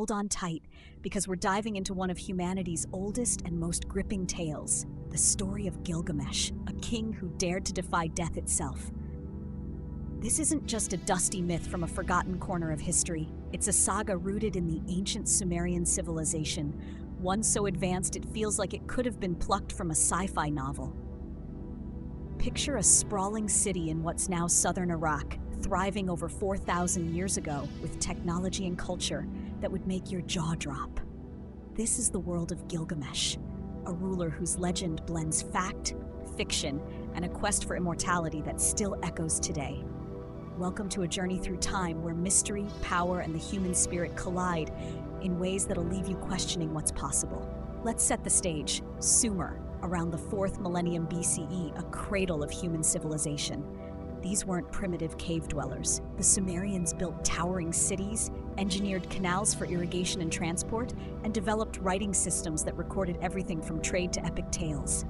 hold on tight, because we're diving into one of humanity's oldest and most gripping tales, the story of Gilgamesh, a king who dared to defy death itself. This isn't just a dusty myth from a forgotten corner of history. It's a saga rooted in the ancient Sumerian civilization, one so advanced it feels like it could have been plucked from a sci-fi novel. Picture a sprawling city in what's now southern Iraq, thriving over 4,000 years ago with technology and culture that would make your jaw drop. This is the world of Gilgamesh, a ruler whose legend blends fact, fiction, and a quest for immortality that still echoes today. Welcome to a journey through time where mystery, power, and the human spirit collide in ways that'll leave you questioning what's possible. Let's set the stage. Sumer, around the 4th millennium BCE, a cradle of human civilization. These weren't primitive cave dwellers. The Sumerians built towering cities, engineered canals for irrigation and transport, and developed writing systems that recorded everything from trade to epic tales.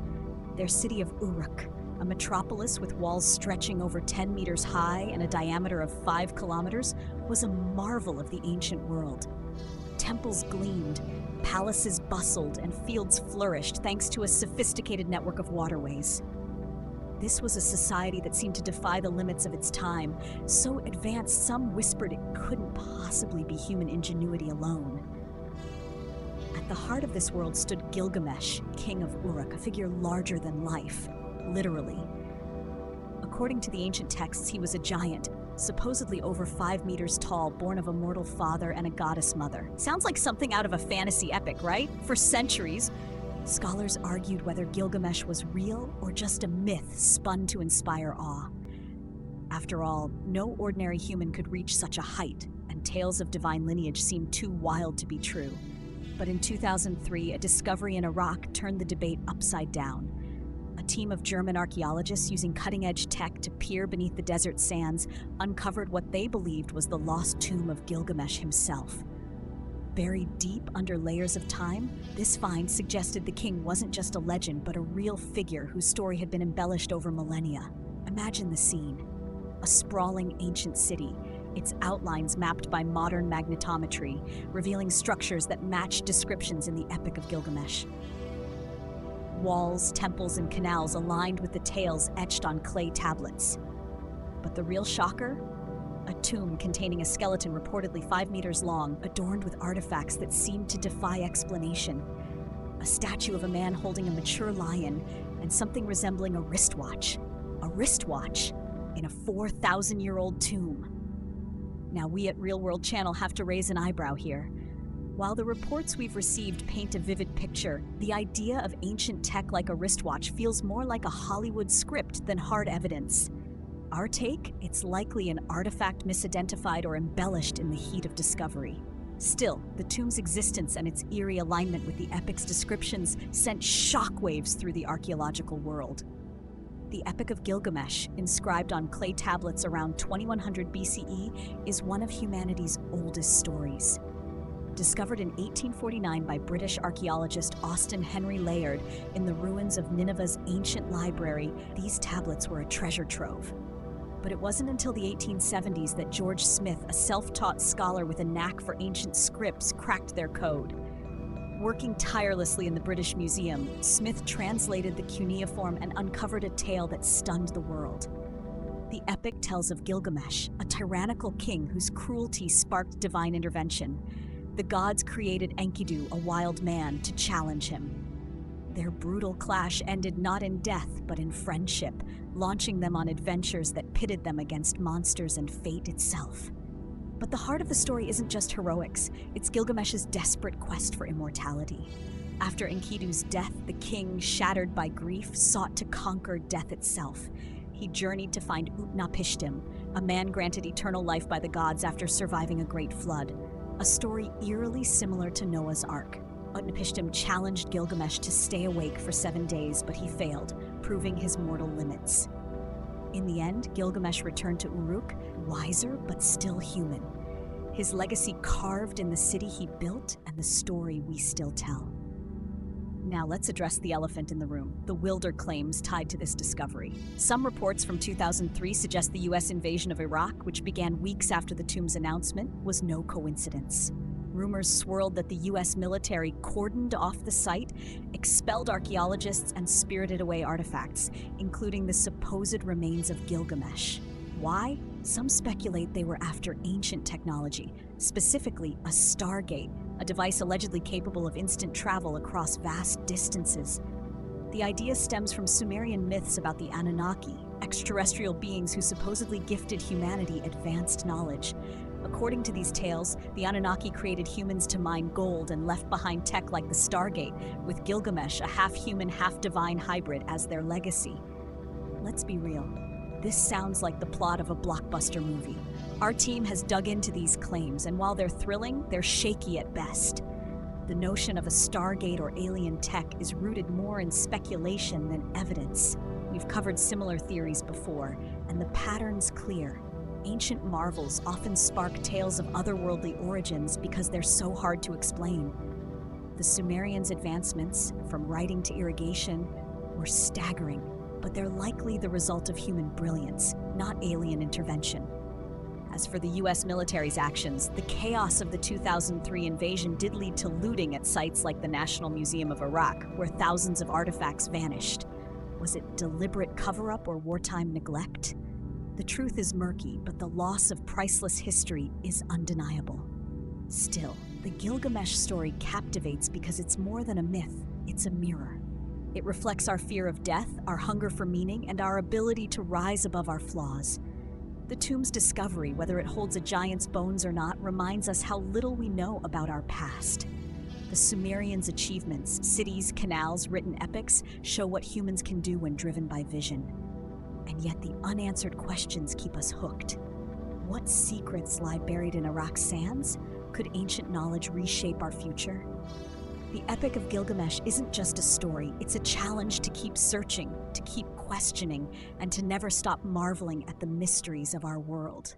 Their city of Uruk, a metropolis with walls stretching over 10 meters high and a diameter of 5 kilometers, was a marvel of the ancient world. Temples gleamed, palaces bustled, and fields flourished thanks to a sophisticated network of waterways. This was a society that seemed to defy the limits of its time, so advanced some whispered it couldn't possibly be human ingenuity alone. At the heart of this world stood Gilgamesh, king of Uruk, a figure larger than life, literally. According to the ancient texts, he was a giant, supposedly over 5 meters tall, born of a mortal father and a goddess mother. Sounds like something out of a fantasy epic, right? For centuries, scholars argued whether Gilgamesh was real or just a myth spun to inspire awe. After all, no ordinary human could reach such a height, and tales of divine lineage seemed too wild to be true. But in 2003, a discovery in Iraq turned the debate upside down. A team of German archaeologists using cutting-edge tech to peer beneath the desert sands uncovered what they believed was the lost tomb of Gilgamesh himself. Buried deep under layers of time, this find suggested the king wasn't just a legend, but a real figure whose story had been embellished over millennia. Imagine the scene. A sprawling ancient city, its outlines mapped by modern magnetometry, revealing structures that match descriptions in the Epic of Gilgamesh. Walls, temples, and canals aligned with the tales etched on clay tablets. But the real shocker? A tomb containing a skeleton reportedly 5 meters long, adorned with artifacts that seemed to defy explanation. A statue of a man holding a mature lion, and something resembling a wristwatch. A wristwatch in a 4,000-year-old tomb. Now we at Real World Channel have to raise an eyebrow here. While the reports we've received paint a vivid picture, the idea of ancient tech like a wristwatch feels more like a Hollywood script than hard evidence. Our take? It's likely an artifact misidentified or embellished in the heat of discovery. Still, the tomb's existence and its eerie alignment with the epic's descriptions sent shockwaves through the archaeological world. The Epic of Gilgamesh, inscribed on clay tablets around 2100 BCE, is one of humanity's oldest stories. Discovered in 1849 by British archaeologist Austen Henry Layard in the ruins of Nineveh's ancient library, these tablets were a treasure trove. But it wasn't until the 1870s that George Smith, a self-taught scholar with a knack for ancient scripts, cracked their code. Working tirelessly in the British Museum, Smith translated the cuneiform and uncovered a tale that stunned the world. The epic tells of Gilgamesh, a tyrannical king whose cruelty sparked divine intervention. The gods created Enkidu, a wild man, to challenge him. Their brutal clash ended not in death, but in friendship, launching them on adventures that pitted them against monsters and fate itself. But the heart of the story isn't just heroics, it's Gilgamesh's desperate quest for immortality. After Enkidu's death, the king, shattered by grief, sought to conquer death itself. He journeyed to find Utnapishtim, a man granted eternal life by the gods after surviving a great flood. A story eerily similar to Noah's Ark. Utnapishtim challenged Gilgamesh to stay awake for 7 days, but he failed, proving his mortal limits. In the end, Gilgamesh returned to Uruk, wiser but still human. His legacy carved in the city he built and the story we still tell. Now let's address the elephant in the room, the wilder claims tied to this discovery. Some reports from 2003 suggest the US invasion of Iraq, which began weeks after the tomb's announcement, was no coincidence. Rumors swirled that the US military cordoned off the site, expelled archaeologists, and spirited away artifacts, including the supposed remains of Gilgamesh. Why? Some speculate they were after ancient technology, specifically a stargate, a device allegedly capable of instant travel across vast distances. The idea stems from Sumerian myths about the Anunnaki, extraterrestrial beings who supposedly gifted humanity advanced knowledge. According to these tales, the Anunnaki created humans to mine gold and left behind tech like the Stargate, with Gilgamesh, a half-human, half-divine hybrid, as their legacy. Let's be real. This sounds like the plot of a blockbuster movie. Our team has dug into these claims, and while they're thrilling, they're shaky at best. The notion of a Stargate or alien tech is rooted more in speculation than evidence. We've covered similar theories before, and the pattern's clear. Ancient marvels often spark tales of otherworldly origins because they're so hard to explain. The Sumerians' advancements, from writing to irrigation, were staggering, but they're likely the result of human brilliance, not alien intervention. As for the US military's actions, the chaos of the 2003 invasion did lead to looting at sites like the National Museum of Iraq, where thousands of artifacts vanished. Was it deliberate cover-up or wartime neglect? The truth is murky, but the loss of priceless history is undeniable. Still, the Gilgamesh story captivates because it's more than a myth, it's a mirror. It reflects our fear of death, our hunger for meaning, and our ability to rise above our flaws. The tomb's discovery, whether it holds a giant's bones or not, reminds us how little we know about our past. The Sumerians' achievements, cities, canals, written epics, show what humans can do when driven by vision. And yet the unanswered questions keep us hooked. What secrets lie buried in Iraq's sands? Could ancient knowledge reshape our future? The Epic of Gilgamesh isn't just a story, it's a challenge to keep searching, to keep questioning, and to never stop marveling at the mysteries of our world.